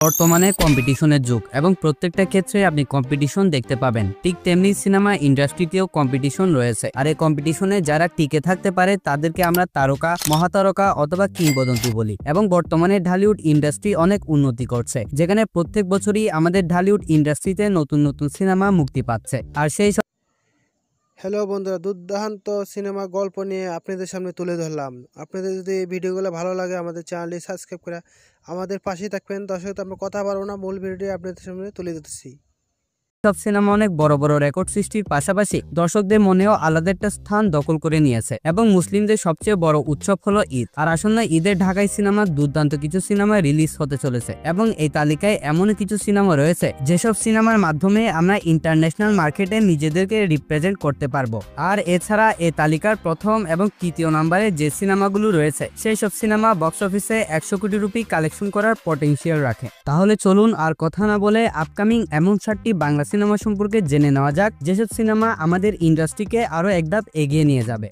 বর্তমানে কম্পিটিশনের যুগ এবং প্রত্যেকটা ক্ষেত্রে আপনি কম্পিটিশন দেখতে পাবেন। ঠিক তেমনি সিনেমা ইন্ডাস্ট্রিতেও কম্পিটিশন রয়েছে। আর এই কম্পিটিশনে যারা টিকে থাকতে পারে তাদেরকে আমরা তারকা, মহাতারকা অথবা কিংবদন্তি বলি। এবং বর্তমানে ঢালিউড ইন্ডাস্ট্রি অনেক উন্নতি করছে, যেখানে প্রত্যেক বছরই আমাদের ঢালিউড ইন্ডাস্ট্রিতে নতুন নতুন সিনেমা মুক্তি পাচ্ছে। আর সেই হ্যালো বন্ধুরা, দুর্দান্ত সিনেমা গল্প নিয়ে আপনাদের সামনে তুলে ধরলাম। আপনাদের যদি এই ভিডিওগুলো ভালো লাগে আমাদের চ্যানেলটি সাবস্ক্রাইব করে আমাদের পাশেই থাকবেন। দর্শক, আমরা কথা পারবো না, মূল ভিডিও আপনাদের সামনে তুলে দিতেছি। সব সিনেমা অনেক বড় বড় রেকর্ড সৃষ্টির পাশাপাশি দর্শকদের মনেও আলাদা একটা স্থান দখল করে নিয়েছে। এবং মুসলিমদের সবচেয়ে বড় উৎসব হলো ঈদ। আর আসন্ন ঈদের ঢাকায় সিনেমার দুর্দান্ত কিছু সিনেমা রিলিজ হতে চলেছে এবং এই তালিকায় এমন কিছু সিনেমা রয়েছে যেসব সিনেমার মাধ্যমে আমরা ইন্টারন্যাশনাল মার্কেটে নিজেদেরকে রিপ্রেজেন্ট করতে পারবো। আর এছাড়া এই তালিকার প্রথম এবং তৃতীয় নম্বরে যে সিনেমাগুলো রয়েছে সেই সব সিনেমা বক্স অফিসে 100 কোটি রুপি কালেকশন করার পটেনশিয়াল রাখে। তাহলে চলুন আর কথা না বলে আপকামিং এমন 7টি বাংলা সিনেমা সম্পর্কে জেনে নেওয়া যাক, যেসব সিনেমা আমাদের ইন্ডাস্ট্রিকে আরো এক ধাপ এগিয়ে নিয়ে যাবে।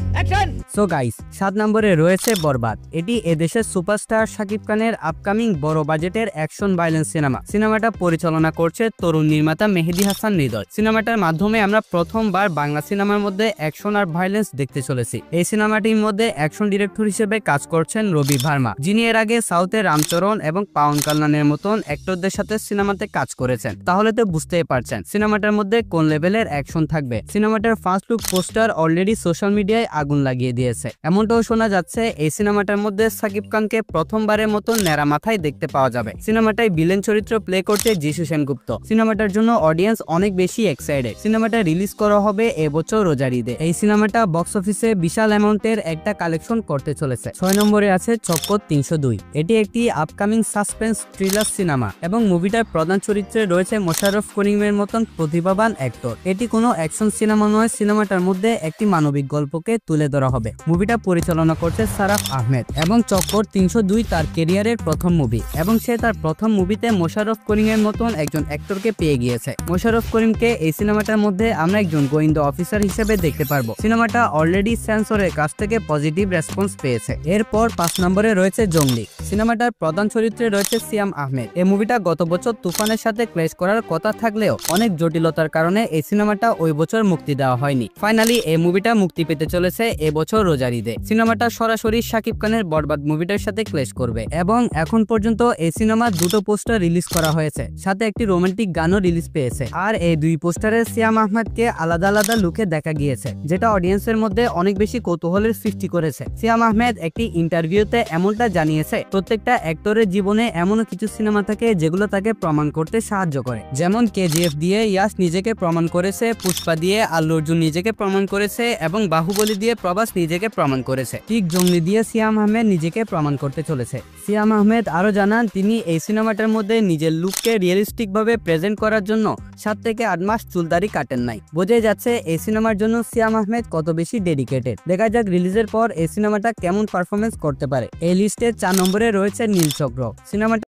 সো গাইস, 7 নম্বরে রয়েছে বরবাদ। এটি এদেশের সুপারস্টার শাকিব খানের আপকামিং বড় বাজেটের অ্যাকশন ভায়োলেন্স সিনেমা। সিনেমাটা পরিচালনা করছে তরুণ নির্মাতা মেহেদী হাসান হৃদয়। সিনেমাটার মাধ্যমে আমরা প্রথমবার বাংলা সিনেমার মধ্যে অ্যাকশন আর ভায়োলেন্স দেখতে চলেছি। এই সিনেমাটির মধ্যে অ্যাকশন ডিরেক্টর হিসেবে কাজ করছেন রবি ভার্মা, যিনি এর আগে সাউথের রামচরণ এবং পাওন কালনানের মতন অ্যাক্টরদের সাথে সিনেমাতে কাজ করেছেন। তাহলে তো বুঝতেই পারছেন সিনেমাটার মধ্যে কোন লেভেলের অ্যাকশন থাকবে। সিনেমাটার first look poster already social মিডিয়ায় আগুন লাগিয়ে দিয়েছে। এমনটাও শোনা যাচ্ছে এই সিনেমাটার মধ্যে শাকিব খানকে প্রথমবারের মতন ন্যাড়া মাথায় দেখতে পাওয়া যাবে। সিনেমাটায় ভিলেন চরিত্র প্লে করছে যিশু সেনগুপ্ত। সিনেমাটার জন্য অডিয়েন্স অনেক বেশি এক্সাইটেড। সিনেমাটা রিলিজ করা হবে এবছর রোজার ঈদে। এই সিনেমাটা বক্স অফিসে বিশাল অ্যামাউন্টের একটা কালেকশন করতে চলেছে। 6 নম্বরে আছে চক্কর 302। এটি একটি আপকামিং সাসপেন্স থ্রিলার সিনেমা এবং মুভিটার প্রধান চরিত্রে রয়েছে মোশাররফ করিমের মতন প্রতিভাবান অ্যাক্টর। এটি কোনো অ্যাকশন সিনেমা নয়, সিনেমাটার মধ্যে একটি মানবিক গল্পকে তুলে ধরা হবে। মুভিটা পরিচালনা করছে সারাফ আহমেদ এবং চক্কর 302 তার ক্যারিয়ারের প্রথম মুভি এবং সে তার প্রথম মুভিতে মোশাররফ করিমের মতন একজন অ্যাক্টরকে পেয়ে গিয়েছে। মোশাররফ করিমকে এই সিনেমাটার মধ্যে আমরা একজন গোয়েন্দা অফিসার হিসেবে দেখতে পারবো। সিনেমাটা অলরেডি সেন্সরের কাছ থেকে পজিটিভ রেসপন্স পেয়েছে। এরপর 5 নম্বরে রয়েছে জঙ্গলি। সিনেমাটার প্রধান চরিত্রে রয়েছে সিয়াম আহমেদ। এই মুভিটা গত বছর তুফানের সাথে ক্ল্যাশ করার কথা থাকলেও অনেক জটিলতার কারণে এই সিনেমাটা ওই বছর মুক্তি দেওয়া হয়নি। ফাইনালি এই মুভিটা মুক্তি পেতে চলেছে এবছর রোজার ঈদে। সিনেমাটা সরাসরি শাকিব খানের বরবাদ মুভিটার সাথে ক্ল্যাশ করবে এবং এখন পর্যন্ত এই সিনেমার 2টো পোস্টার রিলিজ করা হয়েছে, সাথে একটি রোমান্টিক গানও রিলিজ পেয়েছে। আর এই 2 পোস্টারে সিয়াম আহমেদকে আলাদা আলাদা লুকে দেখা গিয়েছে, যেটা অডিয়েন্সের মধ্যে অনেক বেশি কৌতূহলের সৃষ্টি করেছে। সিয়াম আহমেদ একটি ইন্টারভিউতে এমনটা জানিয়েছে, প্রত্যেকটা অ্যাক্টরের জীবনে এমনও কিছু সিনেমা থাকে যেগুলো তাকে প্রমাণ করতে সাহায্য করে। যেমন কেজিএফ দিয়ে ইয়াশ নিজেকে প্রমাণ করেছে, পুষ্পা দিয়ে আল্লু অর্জুন নিজেকে প্রমাণ করেছে এবং বাহুবলী দিয়ে প্রভাস নিজেকে প্রমাণ করেছে। ঠিক জঙ্গলি দিয়ে সিয়াম আহমেদ নিজেকে প্রমাণ করতে চলেছে। সিয়াম আহমেদ আরো জানান তিনি এই সিনেমাটার মধ্যে নিজের লুককে রিয়েলিস্টিক ভাবে প্রেজেন্ট করার জন্য 7 থেকে 8 মাস চুলদারি কাটেন নাই। বোঝাই যাচ্ছে এই সিনেমার জন্য সিয়াম আহমেদ কত বেশি ডেডিকেটেড। দেখা যাক রিলিজের পর এই সিনেমাটা কেমন পারফরমেন্স করতে পারে। এই লিস্টে 4 নম্বরে রয়েছে নীলচক্র। সিনেমাটা